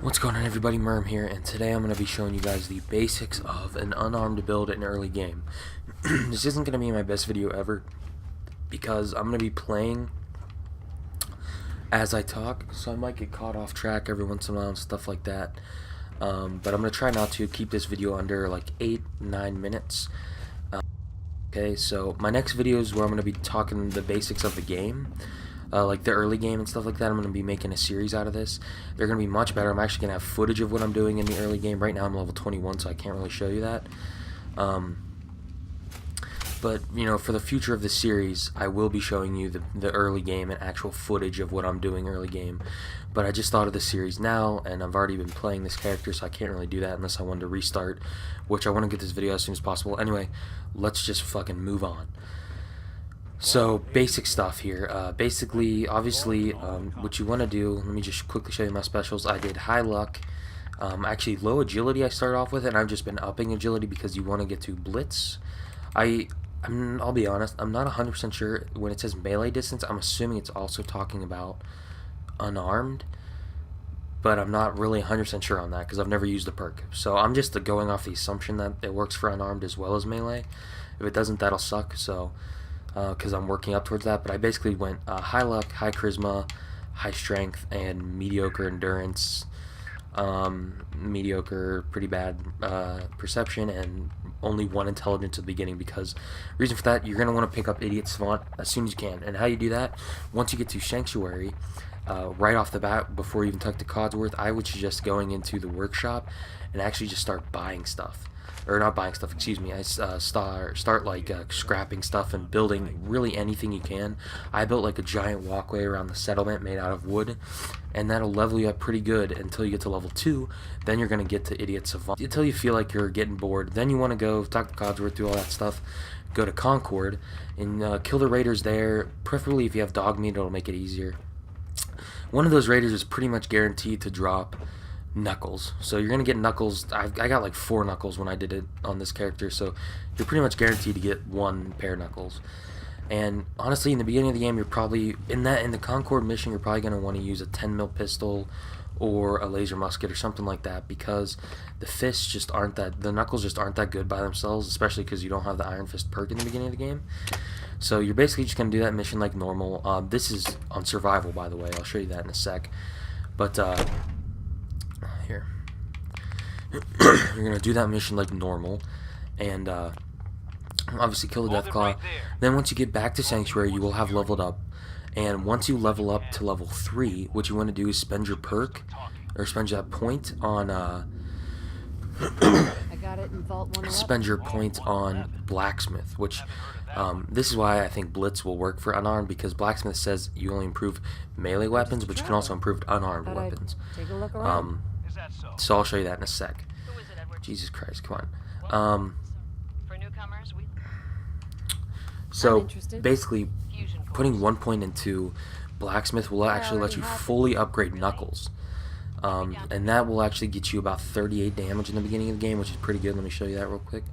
What's going on, everybody? Merm here, and today I'm going to be showing you guys the basics of an unarmed build in early game. This isn't going to be my best video ever because I'm going to be playing as I talk, so I might get caught off track every once in a while and stuff like that. But I'm going to try not to keep this video under like 8-9 minutes. Okay, so my next video is where I'm going to be talking the basics of the game. Like the early game and stuff like that. I'm going to be making a series out of this. They're going to be much better. I'm actually going to have footage of what I'm doing in the early game. Right now I'm level 21, so I can't really show you that. But, you know, for the future of the series, I will be showing you the early game and actual footage of what I'm doing early game. But I just thought of the series now, and I've already been playing this character, so I can't really do that unless I wanted to restart, which I want to get this video as soon as possible. Anyway, let's just fucking move on. So, basic stuff here. Basically, obviously, what you want to do, let me just quickly show you my specials. I did high luck, actually low agility I started off with, and I've just been upping agility because you want to get to blitz. I'll be honest, I'm not 100% sure. When it says melee distance, I'm assuming it's also talking about unarmed, but I'm not really 100% sure on that because I've never used the perk. So I'm just going off the assumption that it works for unarmed as well as melee. If it doesn't, that'll suck, so because I'm working up towards that. But I basically went high luck, high charisma, high strength, and mediocre endurance, mediocre, pretty bad perception, and only one intelligence at the beginning, because reason for that, you're going to want to pick up Idiot Savant as soon as you can. And how you do that, once you get to Sanctuary, right off the bat, before you even talk to Codsworth, I would suggest going into the workshop and actually just start buying stuff. Or not buying stuff, excuse me. I start like scrapping stuff and building really anything you can. I built like a giant walkway around the settlement made out of wood, and that'll level you up pretty good until you get to level 2. Then you're gonna get to Idiot Savant until you feel like you're getting bored. Then you want to go talk to Codsworth, do all that stuff. Go to Concord and kill the raiders there. Preferably if you have dog meat, it'll make it easier. One of those raiders is pretty much guaranteed to drop Knuckles, so you're gonna get Knuckles. I got like 4 Knuckles when I did it on this character, so you're pretty much guaranteed to get 1 pair of Knuckles. And honestly, in the beginning of the game, you're probably in the Concord mission, you're probably gonna want to use a 10mm pistol or a laser musket or something like that, because the fists just aren't that, the Knuckles just aren't that good by themselves, especially because you don't have the Iron Fist perk in the beginning of the game. So you're basically just gonna do that mission like normal. This is on survival, by the way. I'll show you that in a sec. But here. You're going to do that mission like normal, and obviously kill the Deathclaw. Right, then once you get back to Sanctuary, you will have leveled up, and once you level up to level 3, what you want to do is spend your perk, or spend that point on spend your point on Blacksmith, which this is why I think Blitz will work for unarmed, because Blacksmith says you only improve melee weapons, but you can also improve unarmed weapons. So I'll show you that in a sec. Jesus Christ, come on. So basically, putting 1 point into Blacksmith will actually let you fully upgrade Knuckles. And that will actually get you about 38 damage in the beginning of the game, which is pretty good. Let me show you that real quick.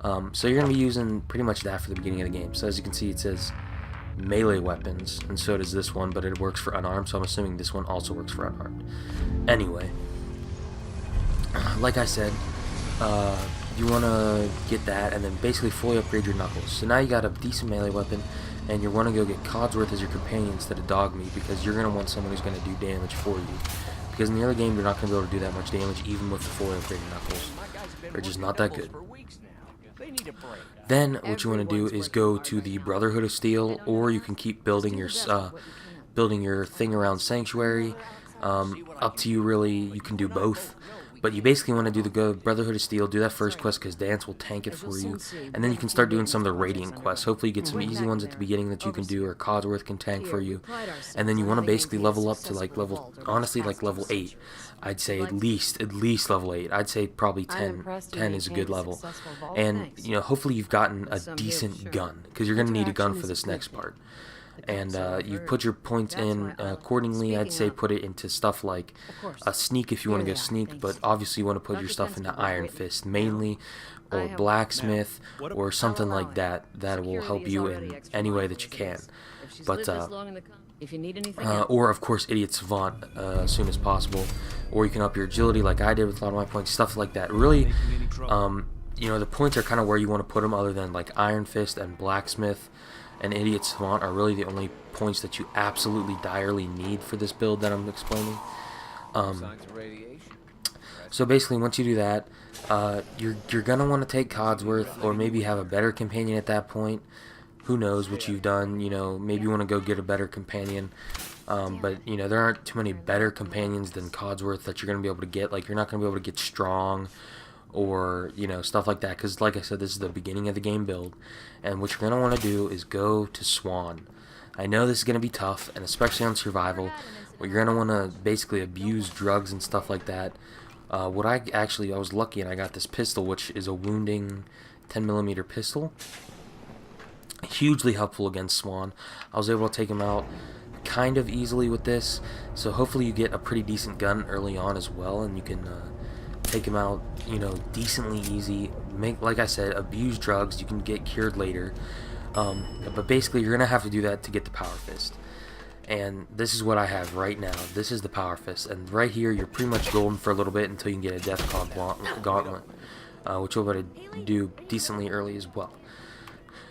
So you're going to be using pretty much that for the beginning of the game. So as you can see, it says melee weapons, and so does this one, but it works for unarmed, so I'm assuming this one also works for unarmed. Anyway, like I said, you want to get that and then basically fully upgrade your Knuckles. So now you got a decent melee weapon, and you want to go get Codsworth as your companion instead of dog meat, because you're going to want someone who's going to do damage for you. Because in the early game, you're not going to be able to do that much damage, even with the fully upgraded Knuckles. They're just not that good. Then what you want to do is go to the Brotherhood of Steel, or you can keep building your thing around Sanctuary. Up to you, really. You can do both, but you basically want to do the Brotherhood of Steel, do that first quest because Dance will tank it for you, and then you can start doing some of the Radiant quests. Hopefully you get some easy ones at the beginning that you can do, or Codsworth can tank for you, and then you want to basically level up to like honestly like level 8. I'd say at least level 8. I'd say probably 10 is a good level, and you know, hopefully you've gotten a decent gun, because you're going to need a gun for this next part. And you put your points in accordingly. I'd say put it into stuff like a sneak if you want to go sneak, but obviously you want to put your stuff into Iron Fist mainly, or Blacksmith, or something like that. That will help you in any way that you can. But If you need anything or of course Idiot Savant as soon as possible, or you can up your agility like I did with a lot of my points, stuff like that. Really, you know, the points are kind of where you want to put them, other than like Iron Fist and Blacksmith and Idiot Savant are really the only points that you absolutely direly need for this build that I'm explaining. So basically, once you do that, you're gonna want to take Codsworth, or maybe have a better companion at that point. Who knows what you've done? You know, maybe you want to go get a better companion. But you know, there aren't too many better companions than Codsworth that you're gonna be able to get. Like, you're not gonna be able to get Strong, or you know, stuff like that, because like I said, this is the beginning of the game build, and what you're gonna want to do is go to Swan. I know this is gonna be tough, and especially on survival, where you're gonna want to basically abuse drugs and stuff like that. I was lucky and I got this pistol, which is a wounding 10mm pistol. Hugely helpful against Swan. I was able to take him out kind of easily with this, so hopefully you get a pretty decent gun early on as well, and you can take him out, you know, decently easy. Like I said, abuse drugs, you can get cured later, but basically you're gonna have to do that to get the Power Fist. And this is what I have right now. This is the Power Fist, and right here you're pretty much golden for a little bit until you can get a Death Claw Gauntlet, which you'll be able to do decently early as well.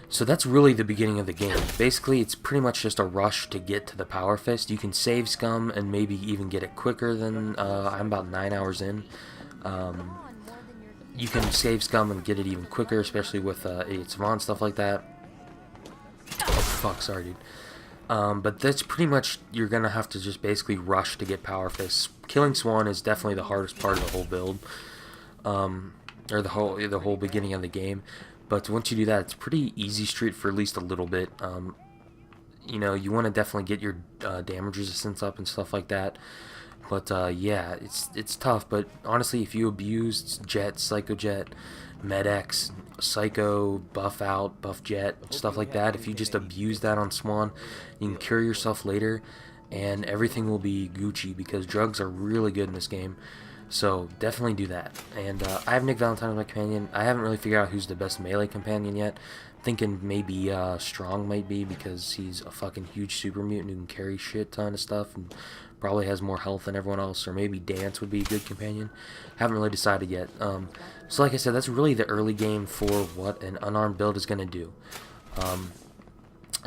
So that's really the beginning of the game. Basically, it's pretty much just a rush to get to the Power Fist. You can save Scum and maybe even get it quicker than I'm about 9 hours in. You can save Scum and get it even quicker, especially with Idiot Savant, stuff like that. Oh, fuck, sorry, dude. But that's pretty much, you're gonna have to just basically rush to get Power Fists. Killing Swan is definitely the hardest part of the whole build, or the whole beginning of the game. But once you do that, it's pretty easy street for at least a little bit. You know, you want to definitely get your damage resistance up and stuff like that. But yeah, it's tough. But honestly, if you abuse Jet, Psycho Jet, Med-X, Psycho, Buff Out, Buff Jet, stuff like that, if you just abuse that on Swan, you can cure yourself later, and everything will be Gucci, because drugs are really good in this game. So definitely do that. And I have Nick Valentine as my companion. I haven't really figured out who's the best melee companion yet. Thinking maybe Strong might be, because he's a fucking huge super mutant who can carry shit ton of stuff and probably has more health than everyone else. Or maybe Dance would be a good companion. Haven't really decided yet. So like I said, that's really the early game for what an unarmed build is going to do. I'm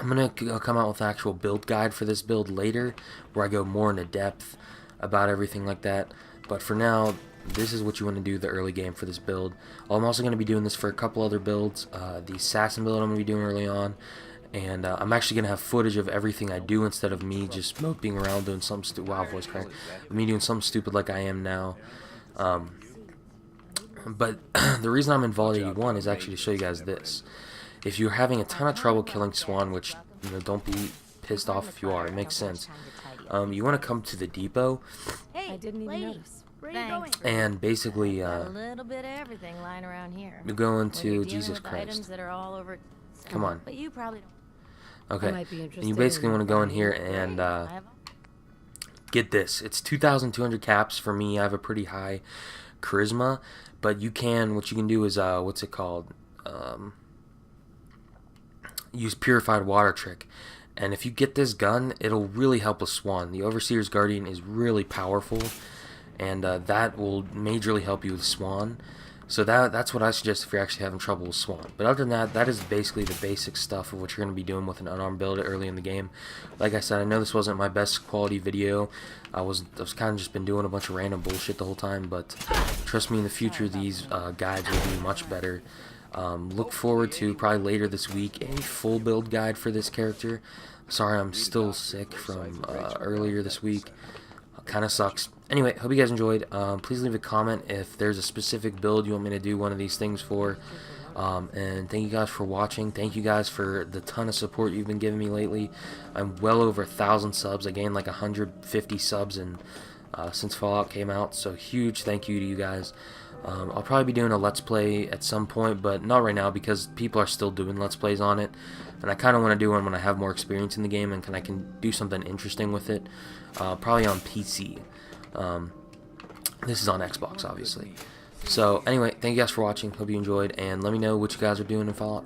going to come out with an actual build guide for this build later, where I go more into depth about everything like that. But for now, this is what you want to do the early game for this build. I'm also going to be doing this for a couple other builds. The Assassin build I'm going to be doing early on. And I'm actually going to have footage of everything I do, instead of me just moping around doing something stupid. Wow, voice crack. Me doing something stupid like I am now. But the reason I'm in Vault 81 is actually to show you guys this. If you're having a ton of trouble killing Swan, which, you know, don't be pissed off if you are, it makes sense. You want to come to the depot. Hey, I didn't even notice. And basically, a little bit of everything lying around here. you go into Jesus Christ. Items that are all over. Come on. But you probably don't. Okay. And you basically want to go in here and get this. It's 2,200 caps for me. I have a pretty high charisma, but you can. What you can do is what's it called? Use Purified Water Trick. And if you get this gun, it'll really help with Swan. The Overseer's Guardian is really powerful, and that will majorly help you with Swan. So that's what I suggest if you're actually having trouble with Swan. But other than that, that is basically the basic stuff of what you're going to be doing with an unarmed build early in the game. Like I said, I know this wasn't my best quality video. I was kind of just been doing a bunch of random bullshit the whole time, but trust me, in the future these guides will be much better. Look forward to probably later this week a full build guide for this character. Sorry, I'm still sick from earlier this week. Kind of sucks. Anyway, hope you guys enjoyed. Please leave a comment if there's a specific build you want me to do one of these things for. And thank you guys for watching. Thank you guys for the ton of support you've been giving me lately. I'm well over 1,000 subs. I gained like 150 subs since Fallout came out. So huge thank you to you guys. I'll probably be doing a Let's Play at some point, but not right now because people are still doing Let's Plays on it. And I kind of want to do one when I have more experience in the game and I can do something interesting with it. Probably on PC. This is on Xbox, obviously. So, anyway, thank you guys for watching. Hope you enjoyed, and let me know what you guys are doing in Fallout right now.